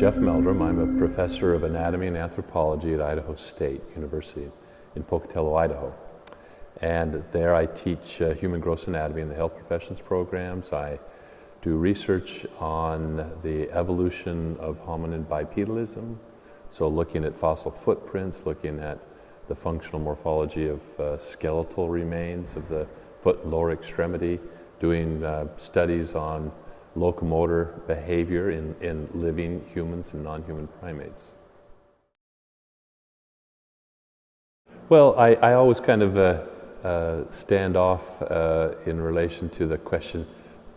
Jeff Meldrum. I'm a professor of anatomy and anthropology at Idaho State University in Pocatello, Idaho. And there I teach human gross anatomy in the health professions programs. I do research on the evolution of hominin bipedalism, so looking at fossil footprints, looking at the functional morphology of skeletal remains of the foot and lower extremity, doing studies on locomotor behavior in living humans and non-human primates. Well, I always kind of stand off in relation to the question,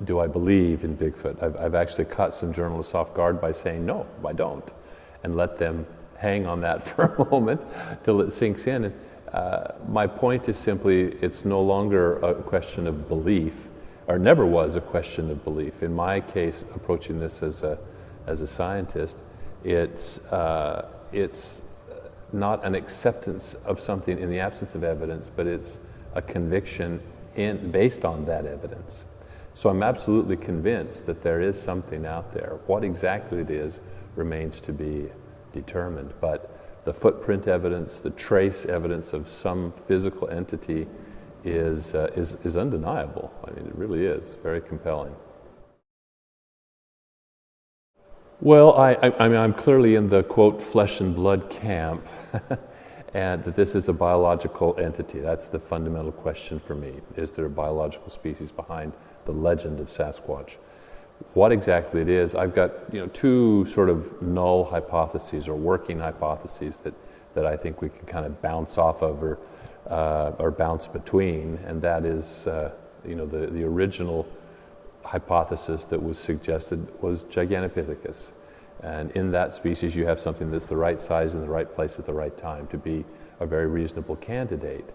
do I believe in Bigfoot? I've actually caught some journalists off guard by saying, no, I don't, and let them hang on that for a moment till it sinks in. And, my point is simply, it's no longer a question of belief, or never was a question of belief. In my case, approaching this as a scientist, it's not an acceptance of something in the absence of evidence, but it's a conviction based on that evidence. So I'm absolutely convinced that there is something out there. What exactly it is remains to be determined, but the footprint evidence, the trace evidence of some physical entity is undeniable. I mean, it really is very compelling. Well, I mean, I'm clearly in the, quote, flesh and blood camp, and that this is a biological entity. That's the fundamental question for me. Is there a biological species behind the legend of Sasquatch? What exactly it is, I've got two sort of null hypotheses or working hypotheses that I think we can kind of bounce off of or bounce between, and that is the original hypothesis that was suggested was Gigantopithecus, and in that species you have something that's the right size in the right place at the right time to be a very reasonable candidate.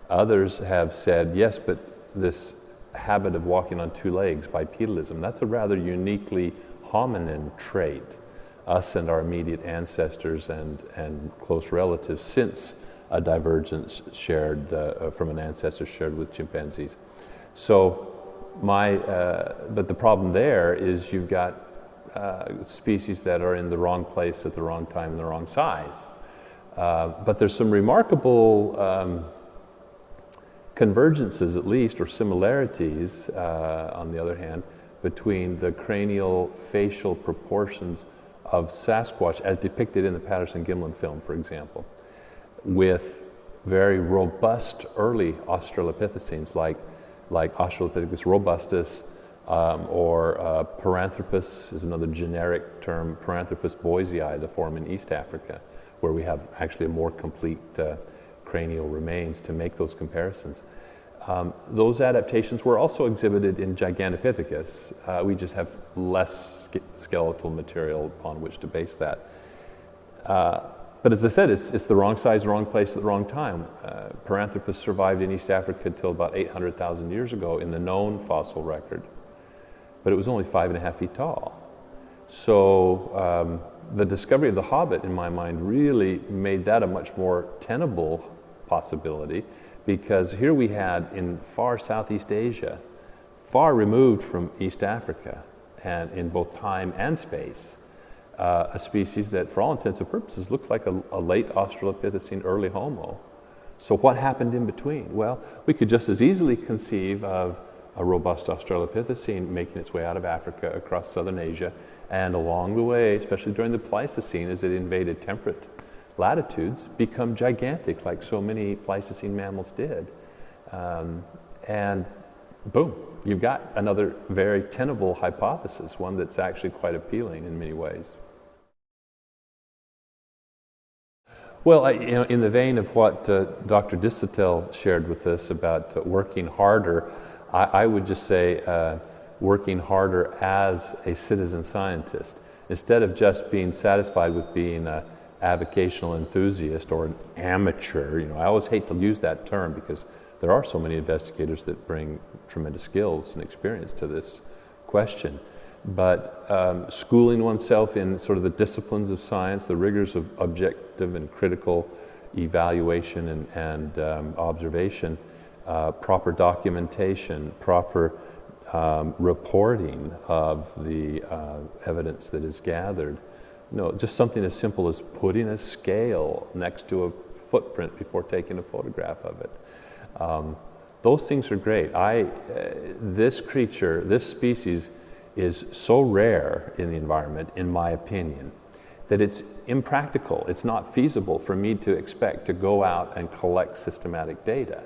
Others have said yes, but this habit of walking on two legs, bipedalism, that's a rather uniquely hominin trait. Us and our immediate ancestors and close relatives since a divergence shared from an ancestor shared with chimpanzees. So but the problem there is you've got species that are in the wrong place at the wrong time and the wrong size. But there's some remarkable convergences, at least, or similarities, on the other hand, between the cranial facial proportions of Sasquatch as depicted in the Patterson-Gimlin film, for example, with very robust early Australopithecines like Australopithecus robustus, or Paranthropus is another generic term, Paranthropus boisei, the form in East Africa, where we have actually a more complete cranial remains to make those comparisons. Those adaptations were also exhibited in Gigantopithecus. We just have less skeletal material upon which to base that. But as I said, it's the wrong size, wrong place at the wrong time. Paranthropus survived in East Africa until about 800,000 years ago in the known fossil record, but it was only 5.5 feet tall. So the discovery of the Hobbit, in my mind, really made that a much more tenable possibility, because here we had in far Southeast Asia, far removed from East Africa, and in both time and space, a species that for all intents and purposes looks like a late Australopithecine early Homo. So what happened in between? Well, we could just as easily conceive of a robust Australopithecine making its way out of Africa across southern Asia, and along the way, especially during the Pleistocene as it invaded temperate latitudes, become gigantic like so many Pleistocene mammals did. And boom, you've got another very tenable hypothesis, one that's actually quite appealing in many ways. Well, in the vein of what Dr. Dissatel shared with us about working harder, I would just say working harder as a citizen scientist. Instead of just being satisfied with being an avocational enthusiast or an amateur, I always hate to use that term because there are so many investigators that bring tremendous skills and experience to this question. But schooling oneself in sort of the disciplines of science, the rigors of objective and critical evaluation and observation, proper documentation, proper reporting of the evidence that is gathered, just something as simple as putting a scale next to a footprint before taking a photograph of it. Those things are great. This creature, this species, is so rare in the environment, in my opinion, that it's impractical. It's not feasible for me to expect to go out and collect systematic data.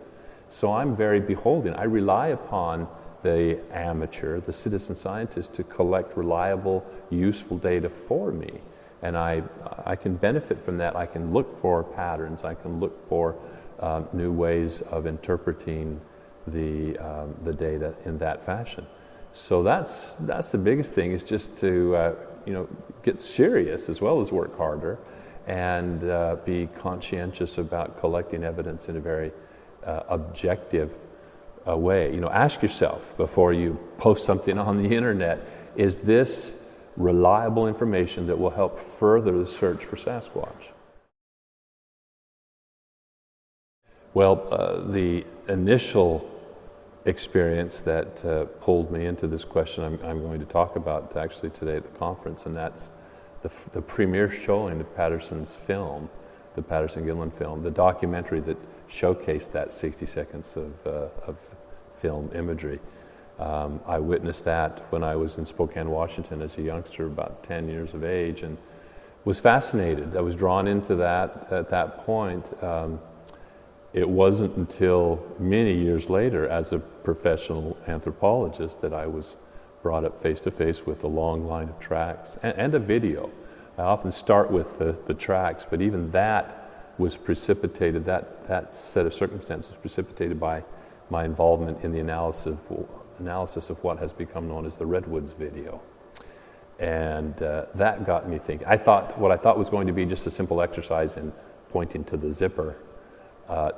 So I'm very beholden. I rely upon the amateur, the citizen scientist, to collect reliable, useful data for me. And I can benefit from that. I can look for patterns. I can look for new ways of interpreting the data in that fashion. So that's the biggest thing, is just to get serious as well as work harder, and be conscientious about collecting evidence in a very objective way. Ask yourself before you post something on the internet, is this reliable information that will help further the search for Sasquatch? Well, the initial experience that pulled me into this question I'm going to talk about actually today at the conference, and that's the premiere showing of Patterson's film, the Patterson-Gimlin film, the documentary that showcased that 60 seconds of film imagery. I witnessed that when I was in Spokane, Washington as a youngster, about 10 years of age, and was fascinated. I was drawn into that at that point. It wasn't until many years later, as a professional anthropologist, that I was brought up face to face with a long line of tracks and a video. I often start with the tracks, but even that was precipitated, that set of circumstances was precipitated by my involvement in the analysis of what has become known as the Redwoods video. And that got me thinking. What I thought was going to be just a simple exercise in pointing to the zipper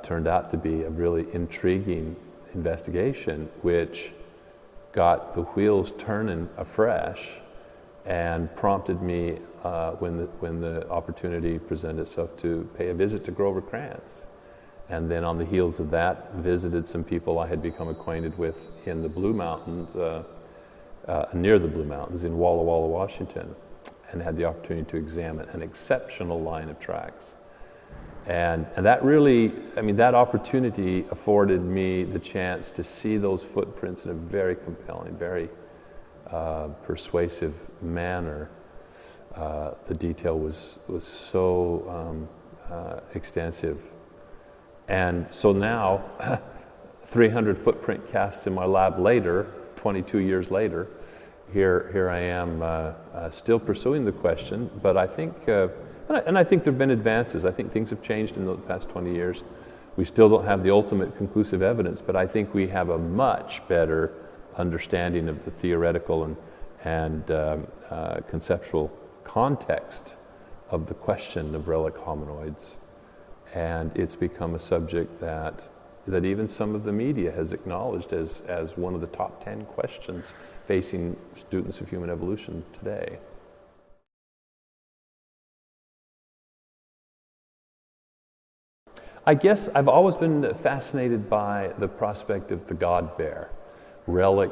turned out to be a really intriguing investigation, which got the wheels turning afresh and prompted me, when the opportunity presented itself, to pay a visit to Grover Krantz. And then on the heels of that, visited some people I had become acquainted with in the Blue Mountains, near the Blue Mountains in Walla Walla, Washington, and had the opportunity to examine an exceptional line of tracks. And that really, that opportunity afforded me the chance to see those footprints in a very compelling, very persuasive manner. The detail was so extensive. And so now, 300 footprint casts in my lab later, 22 years later, here I am still pursuing the question, but I think, and I think there have been advances. I think things have changed in the past 20 years. We still don't have the ultimate conclusive evidence, but I think we have a much better understanding of the theoretical and conceptual context of the question of relic hominoids. And it's become a subject that even some of the media has acknowledged as one of the top 10 questions facing students of human evolution today. I guess I've always been fascinated by the prospect of the god bear, relic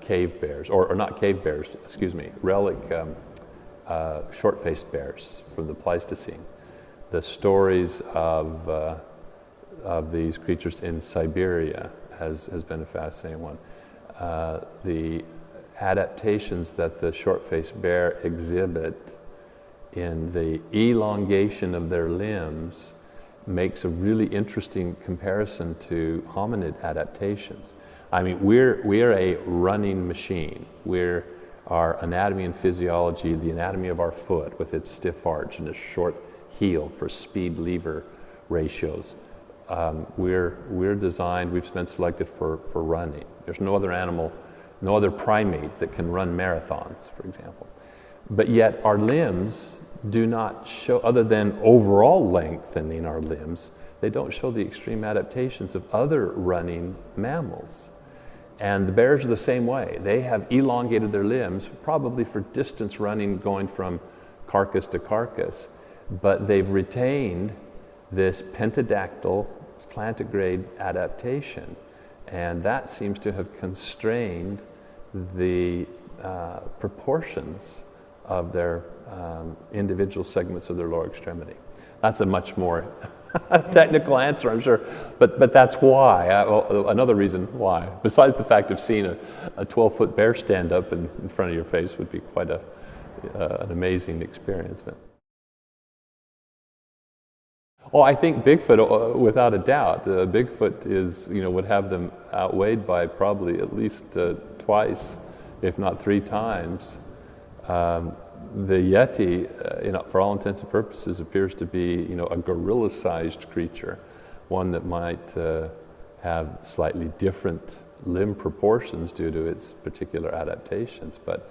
cave bears, or not cave bears, excuse me, relic short-faced bears from the Pleistocene. The stories of these creatures in Siberia has been a fascinating one. The adaptations that the short-faced bear exhibit in the elongation of their limbs makes a really interesting comparison to hominid adaptations. We're a running machine. Our anatomy and physiology, the anatomy of our foot with its stiff arch and its short heel for speed lever ratios. We're designed, we've been selected for running. There's no other animal, no other primate that can run marathons, for example. But yet our limbs do not show, other than overall lengthening our limbs, they don't show the extreme adaptations of other running mammals. And the bears are the same way. They have elongated their limbs, probably for distance running going from carcass to carcass, but they've retained this pentadactyl plantigrade adaptation. And that seems to have constrained the proportions of their individual segments of their lower extremity. That's a much more technical answer, I'm sure, but that's why. Another reason why, besides the fact of seeing a 12-foot bear stand up in front of your face, would be quite an amazing experience. Oh, I think Bigfoot, without a doubt, Bigfoot would have them outweighed by probably at least twice, if not 3 times. The Yeti, for all intents and purposes, appears to be, a gorilla-sized creature, one that might have slightly different limb proportions due to its particular adaptations, but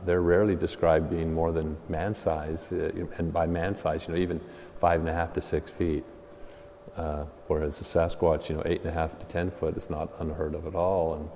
they're rarely described being more than man-size, and by man-size, even 5.5 to 6 feet. Whereas the Sasquatch, 8.5 to 10 foot is not unheard of at all, and